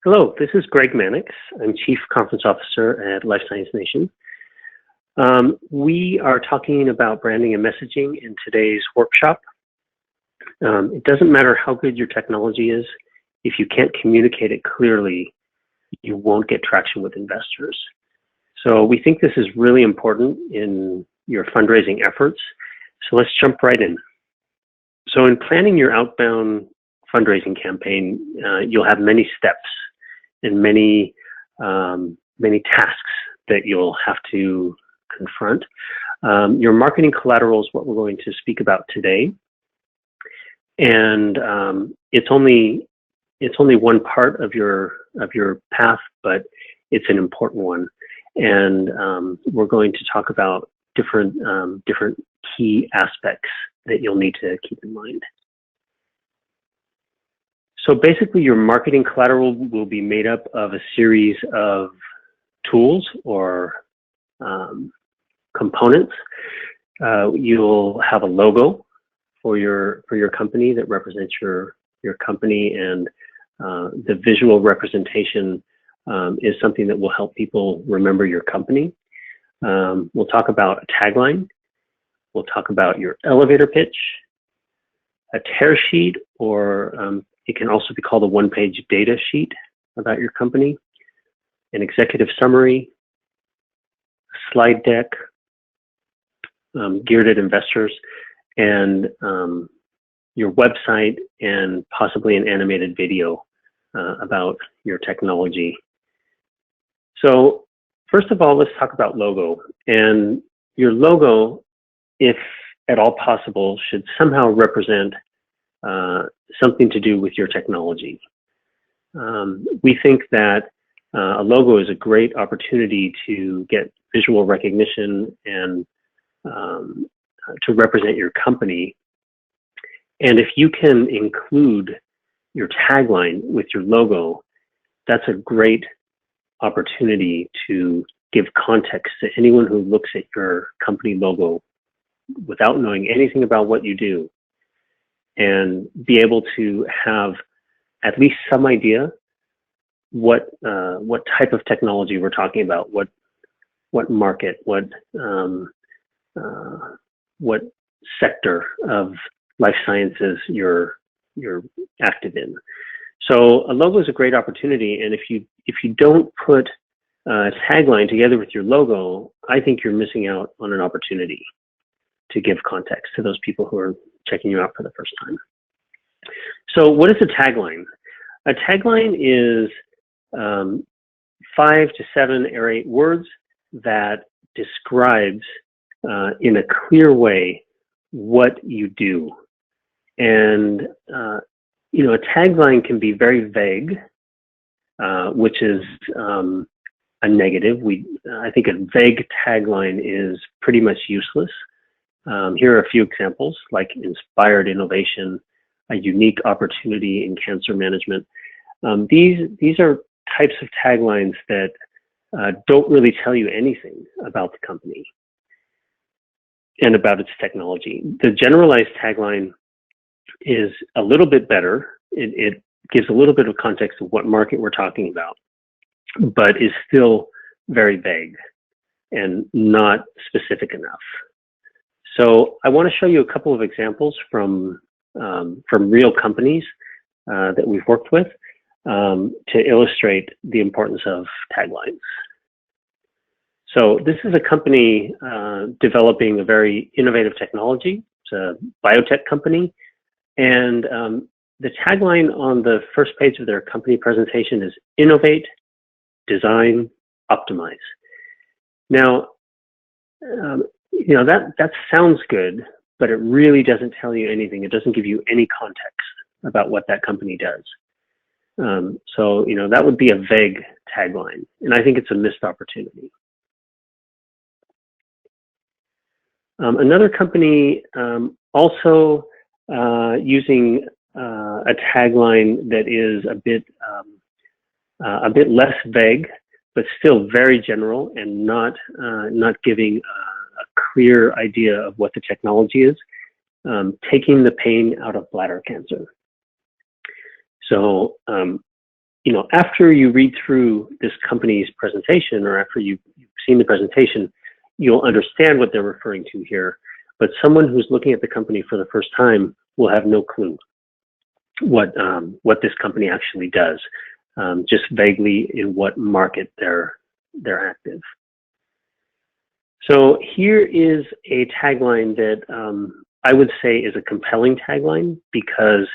Hello, this is Greg Mannix. I'm Chief Conference Officer at Life Science Nation. We are talking about branding and messaging in today's workshop. It doesn't matter how good your technology is. If you can't communicate it clearly, you won't get traction with investors. So we think this is really important in your fundraising efforts. So let's jump right in. So in planning your outbound fundraising campaign, you'll have many steps and many tasks that you'll have to confront. Your marketing collateral is what we're going to speak about today, and it's only one part of your path, but it's an important one. And we're going to talk about different key aspects that you'll need to keep in mind. So basically, your marketing collateral will be made up of a series of tools or components. You'll have a logo for your company that represents your company, and the visual representation is something that will help people remember your company. We'll talk about a tagline. We'll talk about your elevator pitch, a tear sheet, or it can also be called a one-page data sheet about your company, an executive summary, slide deck geared at investors, and your website, and possibly an animated video about your technology. So first of all, let's talk about logo. And your logo, if at all possible, should somehow represent something to do with your technology. We think that a logo is a great opportunity to get visual recognition and to represent your company. And if you can include your tagline with your logo, that's a great opportunity to give context to anyone who looks at your company logo without knowing anything about what you do, and be able to have at least some idea what type of technology we're talking about, what market, what sector of life sciences you're active in. So a logo is a great opportunity, and if you don't put a tagline together with your logo, I think you're missing out on an opportunity to give context to those people who are checking you out for the first time. So what is a tagline? A tagline is 5 to 7 or 8 words that describes in a clear way what you do. And a tagline can be very vague, which is a negative. I think a vague tagline is pretty much useless. Here are a few examples, like inspired innovation, a unique opportunity in cancer management. These are types of taglines that don't really tell you anything about the company and about its technology. The generalized tagline is a little bit better. It gives a little bit of context of what market we're talking about, but is still very vague and not specific enough. So I want to show you a couple of examples from real companies that we've worked with to illustrate the importance of taglines. So this is a company developing a very innovative technology. It's a biotech company, and the tagline on the first page of their company presentation is innovate, design, optimize. Now, that sounds good, but it really doesn't tell you anything. It doesn't give you any context about what that company does. So that would be a vague tagline, and I think it's a missed opportunity. Another company also using a tagline that is a bit less vague, but still very general and not giving a clear idea of what the technology is, taking the pain out of bladder cancer. So after you read through this company's presentation, or after you've seen the presentation, you'll understand what they're referring to here. But someone who's looking at the company for the first time will have no clue what this company actually does, just vaguely in what market they're active. So here is a tagline that I would say is a compelling tagline, because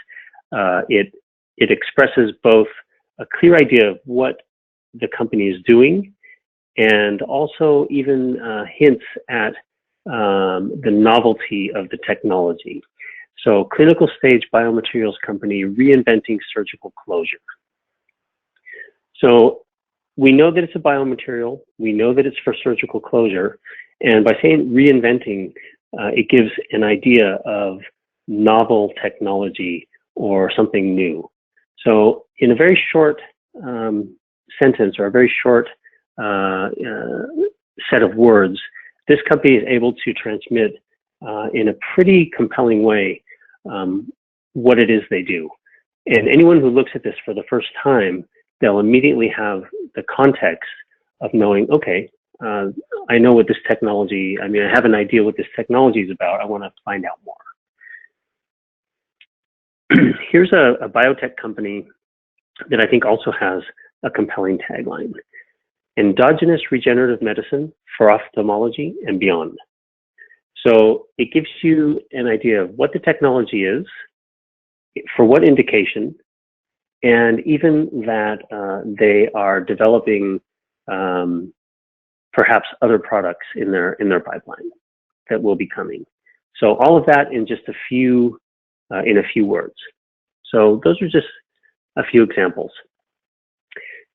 it expresses both a clear idea of what the company is doing, and also even hints at the novelty of the technology. So, clinical stage biomaterials company reinventing surgical closure. So we know that it's a biomaterial, we know that it's for surgical closure, and by saying reinventing, it gives an idea of novel technology or something new. So in a very short sentence, or a very short set of words, this company is able to transmit in a pretty compelling way what it is they do. And anyone who looks at this for the first time, they'll immediately have the context of knowing, okay, I know what this technology, I have an idea what this technology is about. I want to find out more. Here's a biotech company that I think also has a compelling tagline: endogenous regenerative medicine for ophthalmology and beyond. So it gives you an idea of what the technology is, for what indication, and even that they are developing perhaps other products in their pipeline that will be coming. So all of that in just a few words. So those are just a few examples.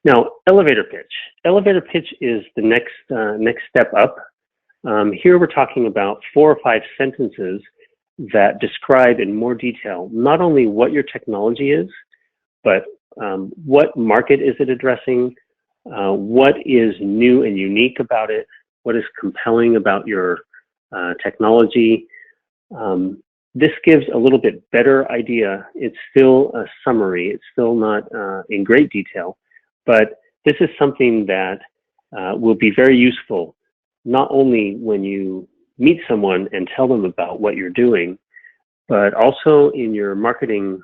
Now, elevator pitch. Elevator pitch is the next step up. Here we're talking about 4 or 5 sentences that describe in more detail not only what your technology is, but what market is it addressing, what is new and unique about it, what is compelling about your technology. This gives a little bit better idea. It's still a summary. It's still not in great detail, but this is something that will be very useful, not only when you meet someone and tell them about what you're doing, but also in your marketing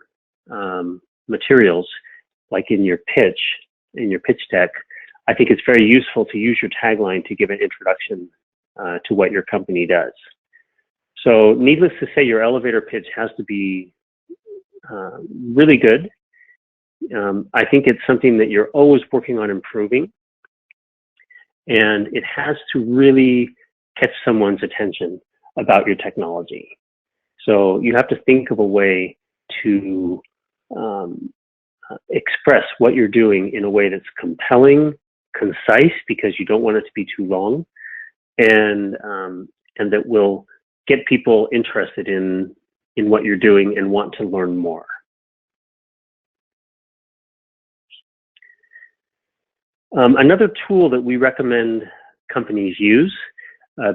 materials, like in your pitch deck. I think it's very useful to use your tagline to give an introduction to what your company does. So needless to say, your elevator pitch has to be really good. I think it's something that you're always working on improving, and it has to really catch someone's attention about your technology. So you have to think of a way to express what you're doing in a way that's compelling, concise, because you don't want it to be too long, and that will get people interested in what you're doing and want to learn more. Another tool that we recommend companies use,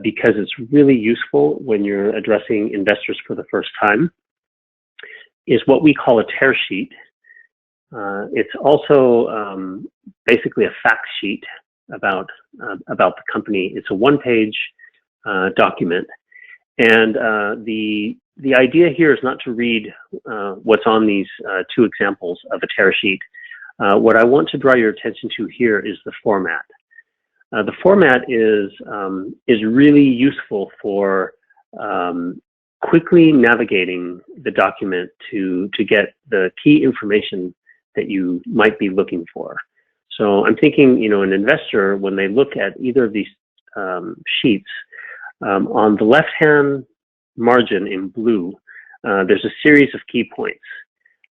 because it's really useful when you're addressing investors for the first time, is what we call a tear sheet. It's also basically a fact sheet about the company. It's a one-page document, and the idea here is not to read what's on these 2 examples of a tear sheet. What I want to draw your attention to here is the format. The format is really useful for quickly navigating the document to get the key information that you might be looking for. So I'm thinking, an investor, when they look at either of these sheets, on the left-hand margin in blue, there's a series of key points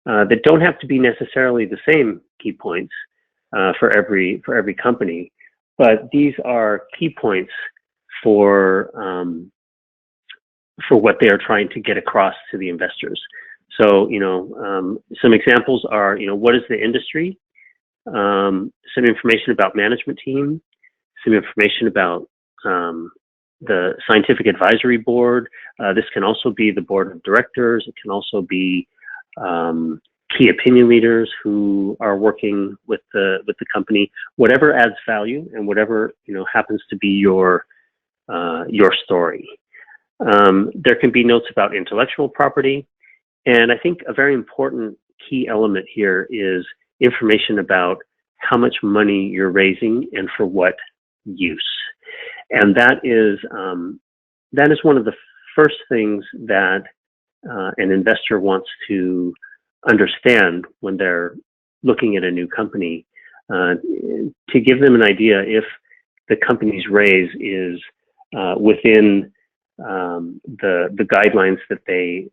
that don't have to be necessarily the same key points for every company, but these are key points for what they are trying to get across to the investors. So, some examples are, what is the industry? Some information about management team, some information about the scientific advisory board. This can also be the board of directors. It can also be key opinion leaders who are working with the company, whatever adds value and whatever happens to be your story. There can be notes about intellectual property, and I think a very important key element here is information about how much money you're raising and for what use. And that is one of the first things that an investor wants to understand when they're looking at a new company, to give them an idea if the company's raise is within the guidelines that the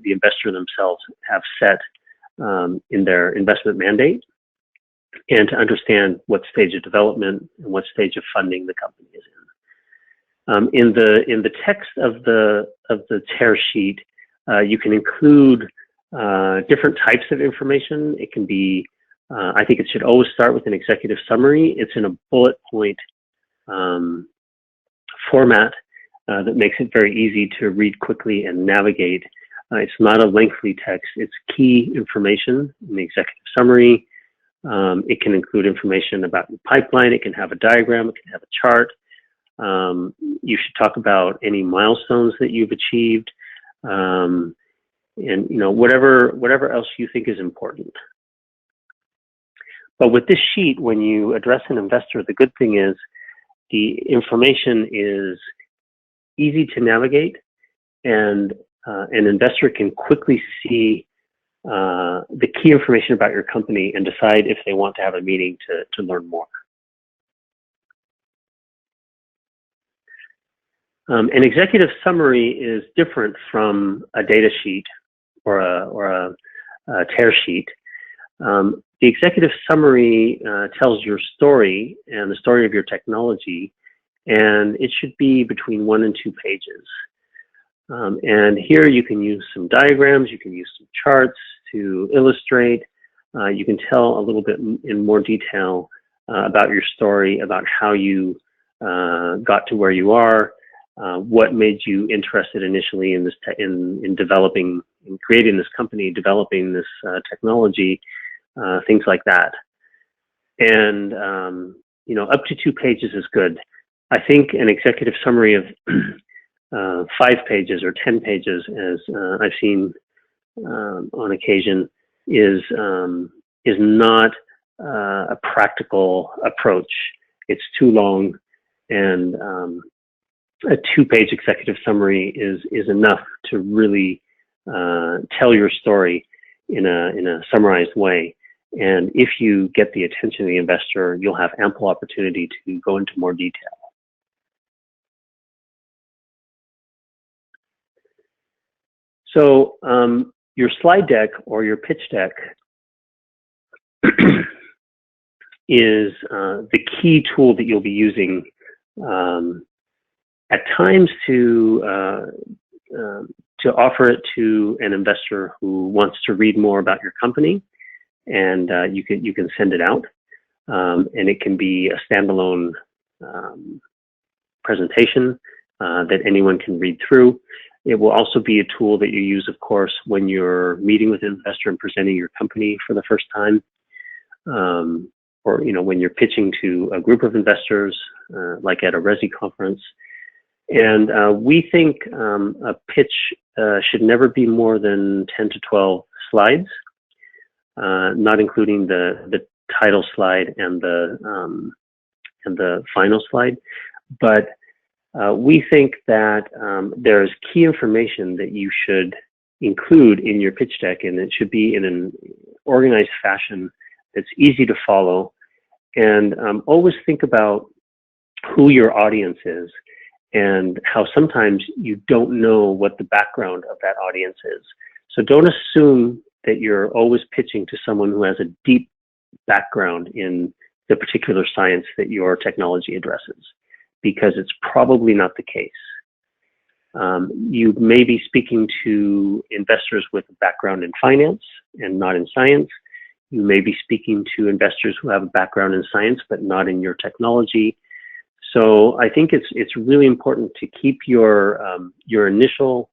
investor themselves have set in their investment mandate, and to understand what stage of development and what stage of funding the company is in. In the text of the tear sheet, you can include different types of information. It can be, I think it should always start with an executive summary. It's in a bullet point format that makes it very easy to read quickly and navigate. It's not a lengthy text. It's key information in the executive summary. It can include information about your pipeline. It can have a diagram. It can have a chart. You should talk about any milestones that you've achieved, and whatever else you think is important. But with this sheet, when you address an investor, the good thing is the information is easy to navigate, and an investor can quickly see the key information about your company and decide if they want to have a meeting to learn more. An executive summary is different from a data sheet or a tear sheet. The executive summary tells your story and the story of your technology, and it should be between 1 and 2 pages. And here you can use some diagrams, you can use some charts to illustrate. You can tell a little bit in more detail about your story, about how you got to where you are, what made you interested initially in this in developing, in creating this company, developing this technology, things like that. And up to 2 pages is good. I think an executive summary of 5 pages or 10 pages, as I've seen on occasion, is not a practical approach. It's too long, and a 2-page executive summary is enough to really tell your story in a summarized way. And if you get the attention of the investor, you'll have ample opportunity to go into more detail. So your slide deck or your pitch deck is the key tool that you'll be using at times to offer it to an investor who wants to read more about your company, and you can send it out, and it can be a standalone presentation that anyone can read through. It will also be a tool that you use, of course, when you're meeting with an investor and presenting your company for the first time, or when you're pitching to a group of investors, like at a Resi conference. And we think a pitch should never be more than 10 to 12 slides, not including the title slide and the final slide. But we think that there's key information that you should include in your pitch deck, and it should be in an organized fashion that's easy to follow. And always think about who your audience is, and how sometimes you don't know what the background of that audience is. So don't assume that you're always pitching to someone who has a deep background in the particular science that your technology addresses, because it's probably not the case. You may be speaking to investors with a background in finance and not in science. You may be speaking to investors who have a background in science but not in your technology. So I think it's really important to keep your initial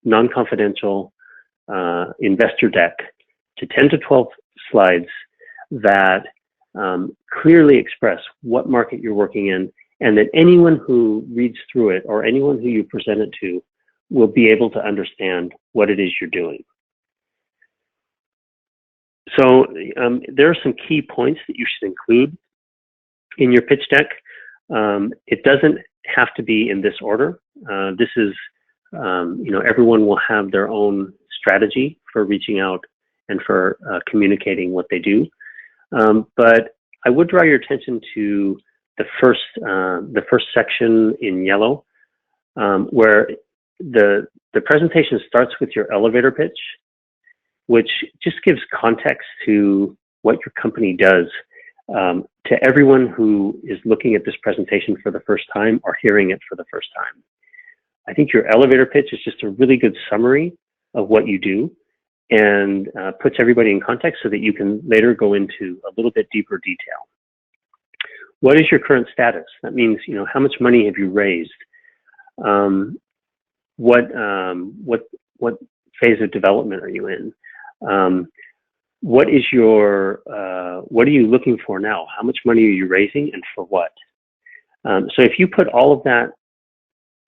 non-confidential investor deck to 10 to 12 slides that clearly express what market you're working in, and that anyone who reads through it or anyone who you present it to will be able to understand what it is you're doing. So there are some key points that you should include in your pitch deck. It doesn't have to be in this order. This is, everyone will have their own strategy for reaching out and for communicating what they do. But I would draw your attention to the first section in yellow, where the presentation starts with your elevator pitch, which just gives context to what your company does to everyone who is looking at this presentation for the first time or hearing it for the first time. I think your elevator pitch is just a really good summary of what you do and puts everybody in context so that you can later go into a little bit deeper detail. What is your current status? That means, how much money have you raised? What phase of development are you in? What are you looking for now? How much money are you raising and for what? So if you put all of that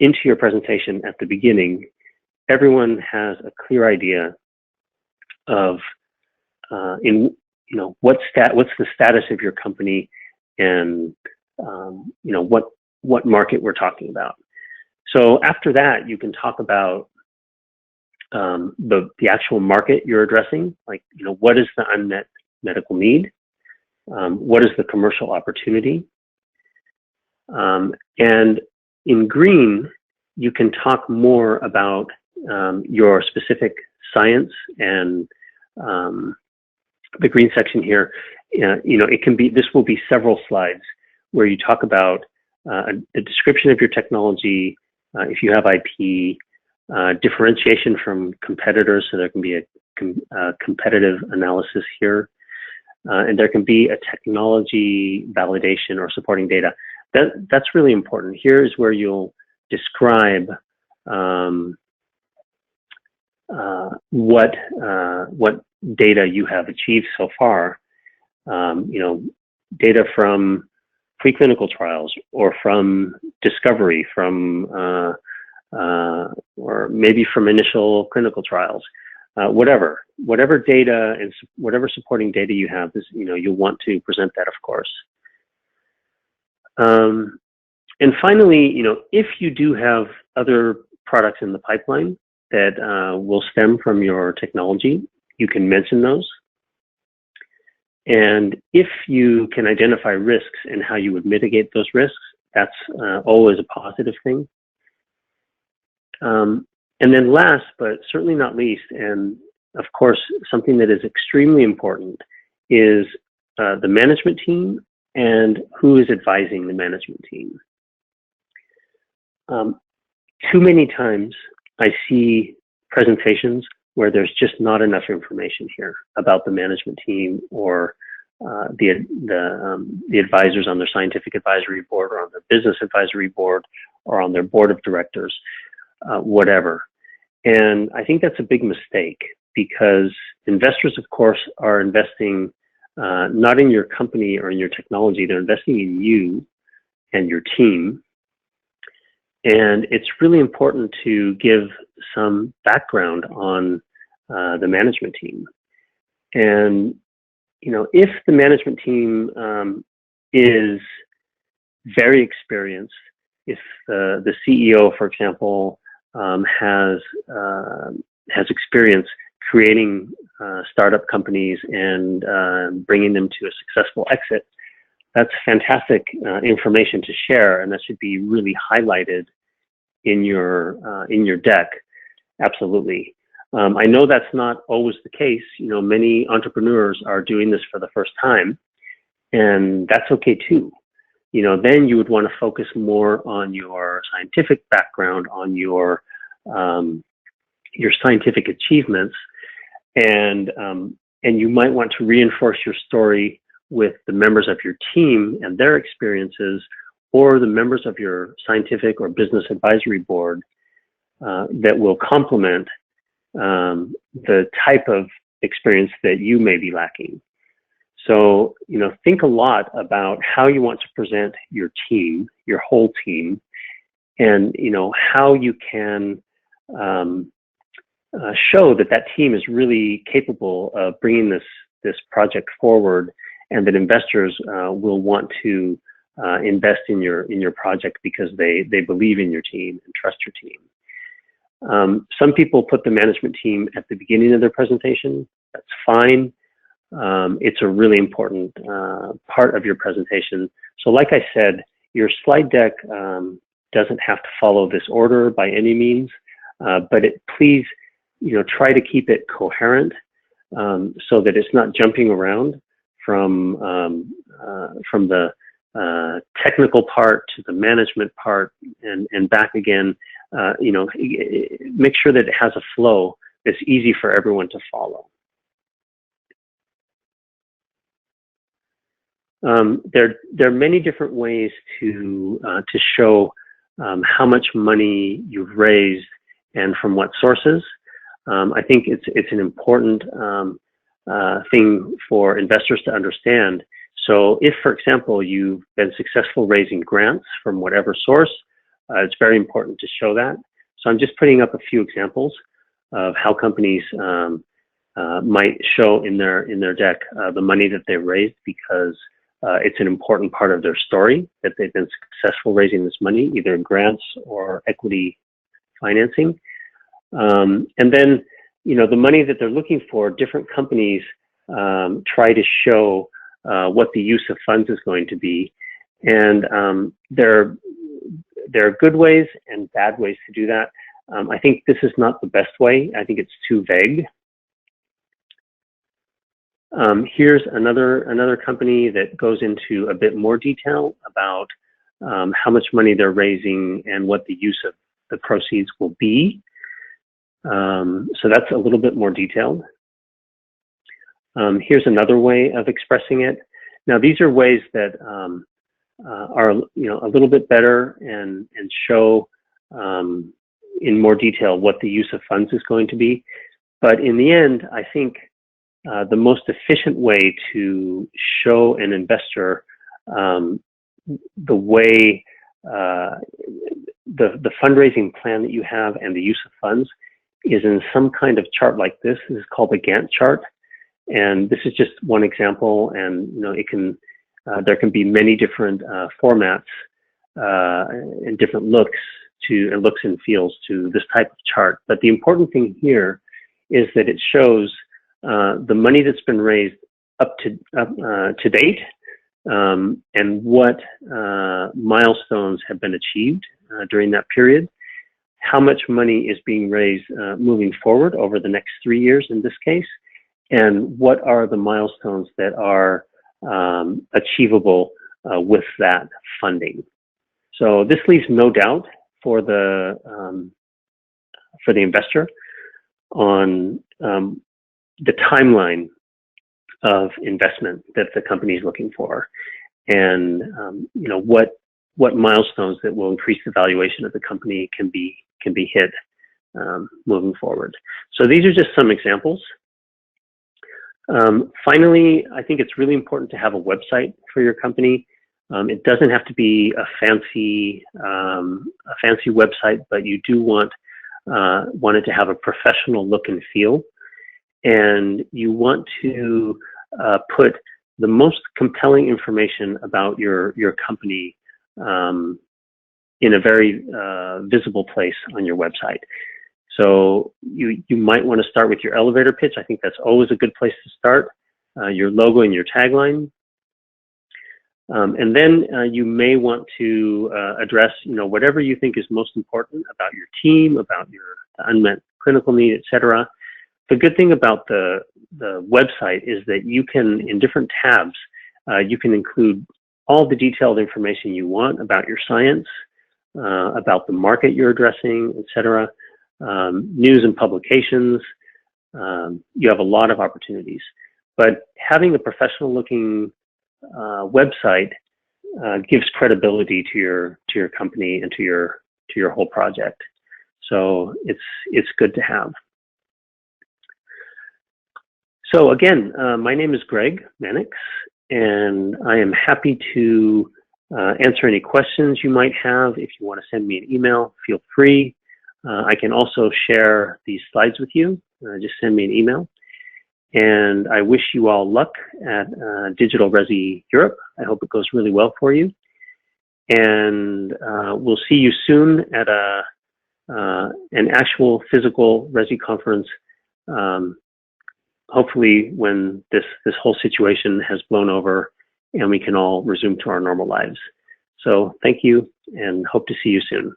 into your presentation at the beginning, everyone has a clear idea of what's the status of your company and what market we're talking about. So after that, you can talk about the actual market you're addressing, like what is the unmet medical need, what is the commercial opportunity, and in green you can talk more about your specific science. And the green section here, this will be several slides where you talk about a description of your technology, if you have IP, differentiation from competitors, so there can be a competitive analysis here, and there can be a technology validation or supporting data. That's really important. Here is where you'll describe what data you have achieved so far. Data from preclinical trials or from discovery, or maybe from initial clinical trials, whatever data and whatever supporting data you have is, you'll want to present that, of course. And finally, if you do have other products in the pipeline that will stem from your technology, you can mention those. And if you can identify risks and how you would mitigate those risks, that's always a positive thing. And then last, but certainly not least, and of course, something that is extremely important is the management team and who is advising the management team. Too many times I see presentations where there's just not enough information here about the management team or the advisors on their scientific advisory board or on their business advisory board or on their board of directors, whatever. And I think that's a big mistake, because investors, of course, are investing not in your company or in your technology, they're investing in you and your team. And it's really important to give some background on the management team. And, if the management team is very experienced, if the CEO, for example, has experience creating startup companies and bringing them to a successful exit, that's fantastic information to share, and that should be really highlighted in your deck. Absolutely. I know that's not always the case. Many entrepreneurs are doing this for the first time, and that's okay too. Then you would want to focus more on your scientific background, on your scientific achievements, and you might want to reinforce your story with the members of your team and their experiences, or the members of your scientific or business advisory board that will complement the type of experience that you may be lacking. So, think a lot about how you want to present your team, your whole team, and, how you can show that that team is really capable of bringing this project forward, and that investors will want to invest in your project because they believe in your team and trust your team. Some people put the management team at the beginning of their presentation. That's fine. It's a really important part of your presentation. So like I said, your slide deck doesn't have to follow this order by any means, but please, try to keep it coherent so that it's not jumping around from the technical part to the management part and back again. Make sure that it has a flow that's easy for everyone to follow. There are many different ways to show how much money you've raised and from what sources. I think it's an important thing for investors to understand. So if, for example, you've been successful raising grants from whatever source, it's very important to show that. So I'm just putting up a few examples of how companies might show in their deck the money that they've raised, because it's an important part of their story that they've been successful raising this money, either in grants or equity financing. And then, the money that they're looking for, different companies try to show what the use of funds is going to be. And there are good ways and bad ways to do that. I think this is not the best way. I think it's too vague. Here's another company that goes into a bit more detail about how much money they're raising and what the use of the proceeds will be. So that's a little bit more detailed. Here's another way of expressing it. Now, these are ways that are a little bit better and show in more detail what the use of funds is going to be. But in the end, I think the most efficient way to show an investor the way the fundraising plan that you have and the use of funds is in some kind of chart like this. This is called the Gantt chart, and this is just one example. And it can there can be many different formats and different looks and feels to this type of chart. But the important thing here is that it shows the money that's been raised up to date, and what milestones have been achieved during that period, how much money is being raised moving forward over the next 3 years in this case, and what are the milestones that are achievable with that funding. So this leaves no doubt for the investor on the timeline of investment that the company is looking for, and what milestones that will increase the valuation of the company can be hit moving forward. So these are just some examples. Finally, I think it's really important to have a website for your company. It doesn't have to be a fancy website, but you do want it to have a professional look and feel. And you want to put the most compelling information about your company in a very visible place on your website. So you might want to start with your elevator pitch. I think that's always a good place to start. Your logo and your tagline. And then you may want to address whatever you think is most important about your team, about your unmet clinical need, etc. The good thing about the website is that you can, in different tabs, you can include all the detailed information you want about your science, about the market you're addressing, etc. News and publications. You have a lot of opportunities, but having a professional looking website gives credibility to your company and to your whole project. So it's good to have. So again, my name is Greg Mannix, and I am happy to answer any questions you might have. If you want to send me an email, feel free. I can also share these slides with you. Just send me an email. And I wish you all luck at Digital Resi Europe. I hope it goes really well for you. And we'll see you soon at an actual physical Resi conference. Hopefully when this whole situation has blown over and we can all resume to our normal lives. So thank you and hope to see you soon.